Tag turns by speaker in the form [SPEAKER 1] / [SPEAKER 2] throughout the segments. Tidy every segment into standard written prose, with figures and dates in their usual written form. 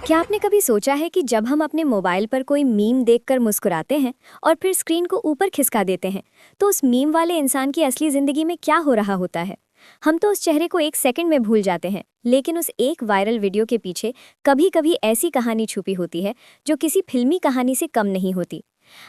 [SPEAKER 1] क्या आपने कभी सोचा है कि जब हम अपने मोबाइल पर कोई मीम देखकर मुस्कुराते हैं और फिर स्क्रीन को ऊपर खिसका देते हैं, तो उस मीम वाले इंसान की असली जिंदगी में क्या हो रहा होता है? हम तो उस चेहरे को एक सेकंड में भूल जाते हैं, लेकिन उस एक वायरल वीडियो के पीछे कभी कभी ऐसी कहानी छुपी होती है जो किसी फिल्मी कहानी से कम नहीं होती।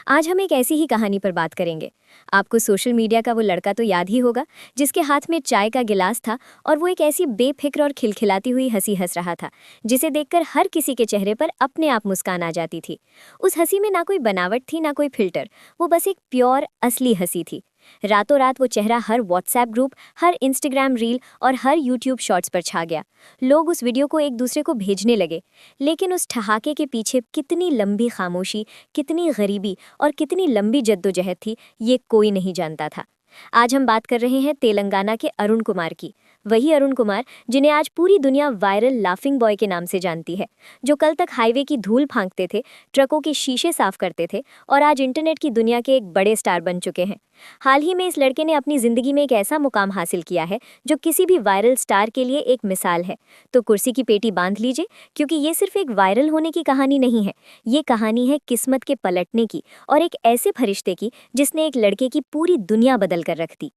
[SPEAKER 1] आज हम एक ऐसी ही कहानी पर बात करेंगे। आपको सोशल मीडिया का वो लड़का तो याद ही होगा, जिसके हाथ में चाय का गिलास था और वो एक ऐसी बेफिक्र और खिलखिलाती हुई हंसी हंस रहा था, जिसे देखकर हर किसी के चेहरे पर अपने आप मुस्कान आ जाती थी। उस हंसी में ना कोई बनावट थी, ना कोई फिल्टर, वो बस एक प्योर असली हंसी थी। रातों रात वो चेहरा हर व्हाट्सएप ग्रुप, हर इंस्टाग्राम रील और हर यूट्यूब शॉर्ट्स पर छा गया। लोग उस वीडियो को एक दूसरे को भेजने लगे, लेकिन उस ठहाके के पीछे कितनी लंबी खामोशी, कितनी गरीबी और कितनी लंबी जद्दोजहद थी, ये कोई नहीं जानता था। आज हम बात कर रहे हैं तेलंगाना के अरुण कुमार की। वही अरुण कुमार जिन्हें आज पूरी दुनिया वायरल लाफिंग बॉय के नाम से जानती है, जो कल तक हाईवे की धूल फांकते थे, ट्रकों के शीशे साफ करते थे और आज इंटरनेट की दुनिया के एक बड़े स्टार बन चुके हैं। हाल ही में इस लड़के ने अपनी जिंदगी में एक ऐसा मुकाम हासिल किया है जो किसी भी वायरल स्टार के लिए एक मिसाल है। तो कुर्सी की पेटी बांध लीजिए, क्योंकि ये सिर्फ एक वायरल होने की कहानी नहीं है, ये कहानी है किस्मत के पलटने की और एक ऐसे फरिश्ते की जिसने एक लड़के की पूरी दुनिया बदल कर रख दी।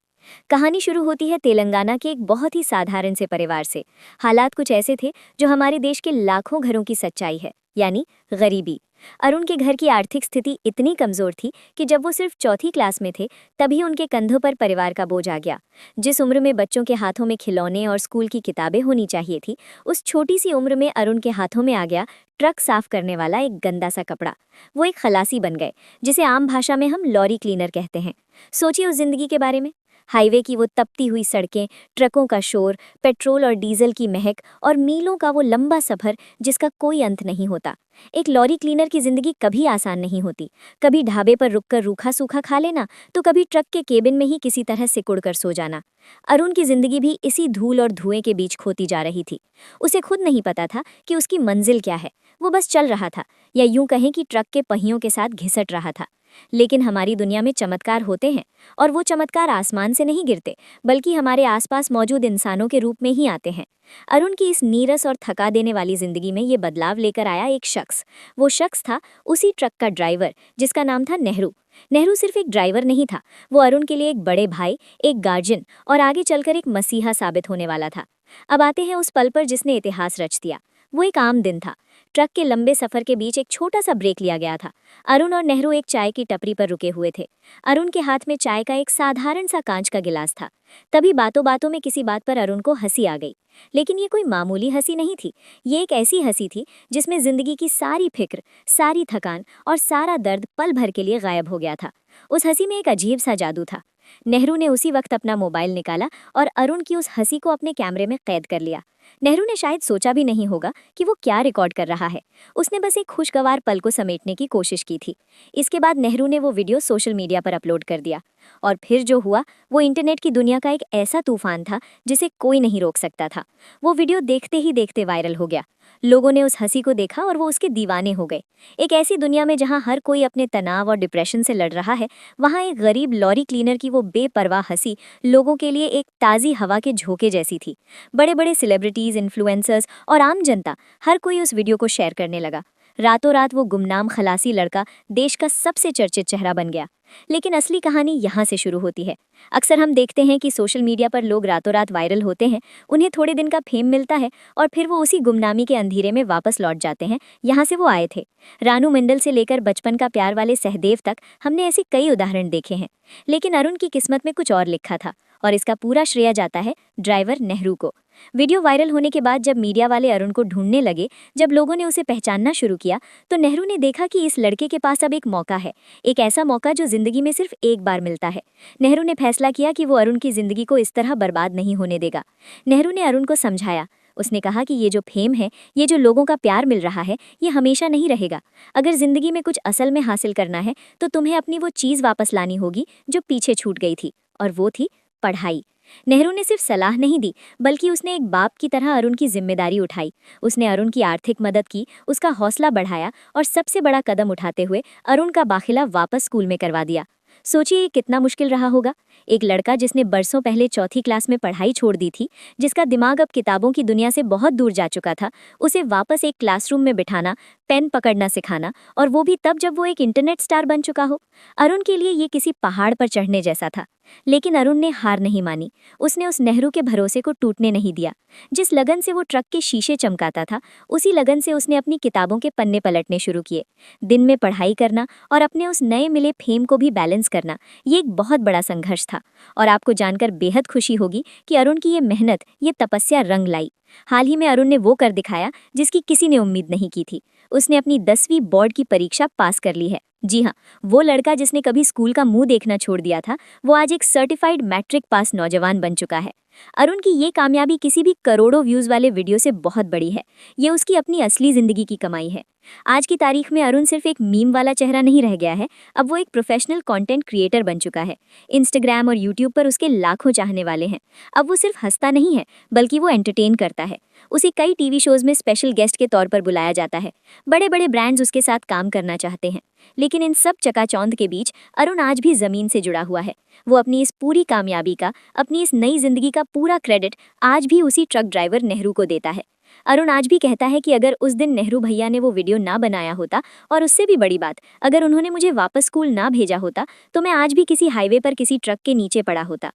[SPEAKER 1] कहानी शुरू होती है तेलंगाना के एक बहुत ही साधारण से परिवार से। हालात कुछ ऐसे थे जो हमारे देश के लाखों घरों की सच्चाई है, यानी गरीबी। अरुण के घर की आर्थिक स्थिति इतनी कमजोर थी कि जब वो सिर्फ चौथी क्लास में थे, तभी उनके कंधों पर परिवार का बोझ आ गया। जिस उम्र में बच्चों के हाथों में खिलौने और स्कूल की किताबें होनी चाहिए थी, उस छोटी सी उम्र में अरुण के हाथों में आ गया ट्रक साफ करने वाला एक गंदा सा कपड़ा। वो एक खलासी बन गए, जिसे आम भाषा में हम लॉरी क्लीनर कहते हैं। सोचिए उस जिंदगी के बारे में। हाईवे की वो तपती हुई सड़कें, ट्रकों का शोर, पेट्रोल और डीजल की महक और मीलों का वो लंबा सफर जिसका कोई अंत नहीं होता। एक लॉरी क्लीनर की जिंदगी कभी आसान नहीं होती। कभी ढाबे पर रुककर रूखा सूखा खा लेना, तो कभी ट्रक के केबिन में ही किसी तरह सिकुड़ कर सो जाना। अरुण की जिंदगी भी इसी धूल और धुएं के बीच खोती जा रही थी। उसे खुद नहीं पता था कि उसकी मंजिल क्या है। वो बस चल रहा था, या यूं कहें कि ट्रक के पहियों के साथ घिसट रहा था। लेकिन हमारी दुनिया में चमत्कार होते हैं, और वो चमत्कार आसमान से नहीं गिरते, बल्कि हमारे आसपास मौजूद इंसानों के रूप में ही आते हैं। अरुण की इस नीरस और थका देने वाली जिंदगी में ये बदलाव लेकर आया एक शख्स। वो शख्स था उसी ट्रक का ड्राइवर, जिसका नाम था नेहरू। नेहरू सिर्फ एक ड्राइवर नहीं था, वो अरुण के लिए एक बड़े भाई, एक गार्जियन और आगे चलकर एक मसीहा साबित होने वाला था। अब आते हैं उस पल पर जिसने इतिहास रच दिया। वो एक आम दिन था। ट्रक के लंबे सफर के बीच एक छोटा सा ब्रेक लिया गया था। अरुण और नेहरू एक चाय की टपरी पर रुके हुए थे। अरुण के हाथ में चाय का एक साधारण सा कांच का गिलास था। तभी बातों बातों में किसी बात पर अरुण को हंसी आ गई। लेकिन ये कोई मामूली हंसी नहीं थी। ये एक ऐसी हंसी थी जिसमें जिंदगी की सारी फिक्र, सारी थकान और सारा दर्द पल भर के लिए गायब हो गया था। उस हंसी में एक अजीब सा जादू था। नेहरू ने उसी वक्त अपना मोबाइल निकाला और अरुण की उस हंसी को अपने कैमरे में कैद कर लिया। नेहरू ने शायद सोचा भी नहीं होगा कि वो क्या रिकॉर्ड कर रहा है। उसने बस एक खुशगवार पल को समेटने की कोशिश की थी। इसके बाद नेहरू ने वो वीडियो सोशल मीडिया पर अपलोड कर दिया, और फिर जो हुआ वो इंटरनेट की दुनिया का एक ऐसा तूफान था जिसे कोई नहीं रोक सकता था। वो वीडियो देखते ही देखते वायरल हो गया। लोगों ने उस हंसी को देखा और वो उसके दीवाने हो गए। एक ऐसी दुनिया में जहां हर कोई अपने तनाव और डिप्रेशन से लड़ रहा है, वहां एक गरीब लॉरी क्लीनर की वो बेपरवाह हंसी लोगों के लिए एक ताज़ी हवा के झोंके जैसी थी। बड़े बड़े सेलिब्रिटीज, इन्फ्लुएंसर्स और आम जनता, हर कोई उस वीडियो को शेयर करने लगा। रातों रात वो गुमनाम खलासी लड़का देश का सबसे चर्चित चेहरा बन गया। लेकिन असली कहानी यहाँ से शुरू होती है। अक्सर हम देखते हैं कि सोशल मीडिया पर लोग रातों रात वायरल होते हैं, उन्हें थोड़े दिन का फेम मिलता है और फिर वो उसी गुमनामी के अंधेरे में वापस लौट जाते हैं यहाँ से वो आए थे। रानू मंडल से लेकर बचपन का प्यार वाले सहदेव तक हमने ऐसे कई उदाहरण देखे हैं। लेकिन अरुण की किस्मत में कुछ और लिखा था, और इसका पूरा श्रेय जाता है ड्राइवर नेहरू को। वीडियो वायरल होने के बाद जब मीडिया वाले अरुण को ढूंढने लगे, जब लोगों ने उसे पहचानना शुरू किया, तो नेहरू ने देखा कि इस लड़के के पास अब एक मौका है, एक ऐसा मौका जो जिंदगी में सिर्फ एक बार मिलता है। नेहरू ने फैसला किया कि वो अरुण की जिंदगी को इस तरह बर्बाद नहीं होने देगा। नेहरू ने अरुण को समझाया। उसने कहा कि ये जो फेम है, ये जो लोगों का प्यार मिल रहा है, ये हमेशा नहीं रहेगा। अगर जिंदगी में कुछ असल में हासिल करना है, तो तुम्हें अपनी वो चीज़ वापस लानी होगी जो पीछे छूट गई थी, और वो थी पढ़ाई। नेहरू ने सिर्फ सलाह नहीं दी, बल्कि उसने एक बाप की तरह अरुण की जिम्मेदारी उठाई। उसने अरुण की आर्थिक मदद की, उसका हौसला बढ़ाया और सबसे बड़ा कदम उठाते हुए अरुण का दाखिला वापस स्कूल में करवा दिया। सोचिए ये कितना मुश्किल रहा होगा। एक लड़का जिसने बरसों पहले चौथी क्लास में पढ़ाई छोड़ दी थी, जिसका दिमाग अब किताबों की दुनिया से बहुत दूर जा चुका था, उसे वापस एक क्लासरूम में बिठाना, पेन पकड़ना सिखाना, और वो भी तब जब वो एक इंटरनेट स्टार बन चुका हो। अरुण के लिए ये किसी पहाड़ पर चढ़ने जैसा था। लेकिन अरुण ने हार नहीं मानी। उसने उस नेहरू के भरोसे को टूटने नहीं दिया। जिस लगन से वो ट्रक के शीशे चमकाता था, उसी लगन से उसने अपनी किताबों के पन्ने पलटने शुरू किए। दिन में पढ़ाई करना और अपने उस नए मिले फेम को भी बैलेंस करना, ये एक बहुत बड़ा संघर्ष था। और आपको जानकर बेहद खुशी होगी कि अरुण की ये मेहनत, ये तपस्या रंग लाई। हाल ही में अरुण ने वो कर दिखाया जिसकी किसी ने उम्मीद नहीं की थी। उसने अपनी 10वीं बोर्ड की परीक्षा पास कर ली है। जी हाँ, वो लड़का जिसने कभी स्कूल का मुंह देखना छोड़ दिया था, वो आज एक सर्टिफाइड मैट्रिक पास नौजवान बन चुका है। अरुण की ये कामयाबी किसी भी करोड़ों व्यूज वाले वीडियो से बहुत बड़ी है। ये उसकी अपनी असली जिंदगी की कमाई है। आज की तारीख में अरुण सिर्फ एक मीम वाला चेहरा नहीं रह गया है, अब वो एक प्रोफेशनल कंटेंट क्रिएटर बन चुका है। इंस्टाग्राम और यूट्यूब पर उसके लाखों चाहने वाले हैं। अब वो सिर्फ हंसता नहीं है, बल्कि वो एंटरटेन करता है। उसे कई टीवी शोज में स्पेशल गेस्ट के तौर पर बुलाया जाता है। बड़े बड़े ब्रांड्स उसके साथ काम करना चाहते हैं। लेकिन इन सब चकाचौंध के बीच अरुण आज भी जमीन से जुड़ा हुआ है। वो अपनी इस पूरी कामयाबी का, अपनी इस नई जिंदगी का पूरा क्रेडिट आज भी उसी ट्रक ड्राइवर नेहरू को देता है। अरुण आज भी कहता है कि अगर उस दिन नेहरू भैया ने वो वीडियो ना बनाया होता, और उससे भी बड़ी बात, अगर उन्होंने मुझे वापस स्कूल ना भेजा होता, तो मैं आज भी किसी हाईवे पर किसी ट्रक के नीचे पड़ा होता।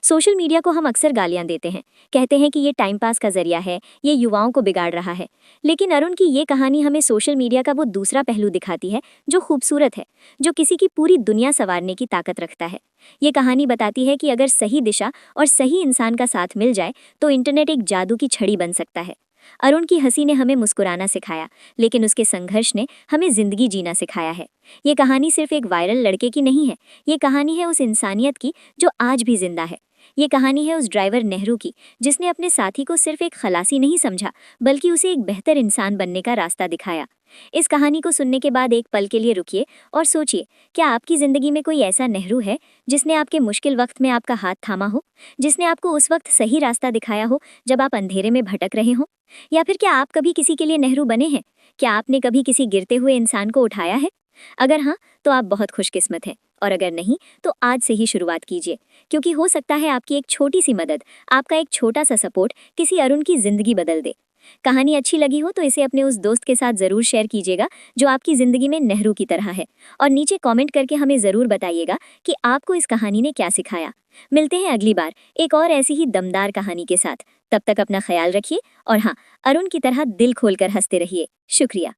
[SPEAKER 1] सोशल मीडिया को हम अक्सर गालियां देते हैं, कहते हैं कि ये टाइम पास का जरिया है, ये युवाओं को बिगाड़ रहा है। लेकिन अरुण की ये कहानी हमें सोशल मीडिया का वो दूसरा पहलू दिखाती है, जो खूबसूरत है, जो किसी की पूरी दुनिया संवारने की ताकत रखता है। ये कहानी बताती है कि अगर सही दिशा और सही इंसान का साथ मिल जाए, तो इंटरनेट एक जादू की छड़ी बन सकता है। अरुण की हंसी ने हमें मुस्कुराना सिखाया, लेकिन उसके संघर्ष ने हमें जिंदगी जीना सिखाया है। ये कहानी सिर्फ एक वायरल लड़के की नहीं है, ये कहानी है उस इंसानियत की जो आज भी जिंदा है। ये कहानी है उस ड्राइवर नेहरू की, जिसने अपने साथी को सिर्फ एक खलासी नहीं समझा, बल्कि उसे एक बेहतर इंसान बनने का रास्ता दिखाया। इस कहानी को सुनने के बाद एक पल के लिए रुकिए और सोचिए, क्या आपकी जिंदगी में कोई ऐसा नेहरू है जिसने आपके मुश्किल वक्त में आपका हाथ थामा हो, जिसने आपको उस वक्त सही रास्ता दिखाया हो जब आप अंधेरे में भटक रहे हो? या फिर क्या आप कभी किसी के लिए नेहरू बने हैं? क्या आपने कभी किसी गिरते हुए इंसान को उठाया है? अगर हाँ, तो आप बहुत खुशकिस्मत हैं, और अगर नहीं, तो आज से ही शुरुआत कीजिए, क्योंकि हो सकता है आपकी एक छोटी सी मदद, आपका एक छोटा सा सपोर्ट किसी अरुण की जिंदगी बदल दे। कहानी अच्छी लगी हो तो इसे अपने उस दोस्त के साथ जरूर शेयर कीजिएगा जो आपकी जिंदगी में नेहरू की तरह है, और नीचे कमेंट करके हमें जरूर बताइएगा कि आपको इस कहानी ने क्या सिखाया। मिलते हैं अगली बार एक और ऐसी ही दमदार कहानी के साथ। तब तक अपना ख्याल रखिए, और हाँ, अरुण की तरह दिल खोलकर हंसते रहिए। शुक्रिया।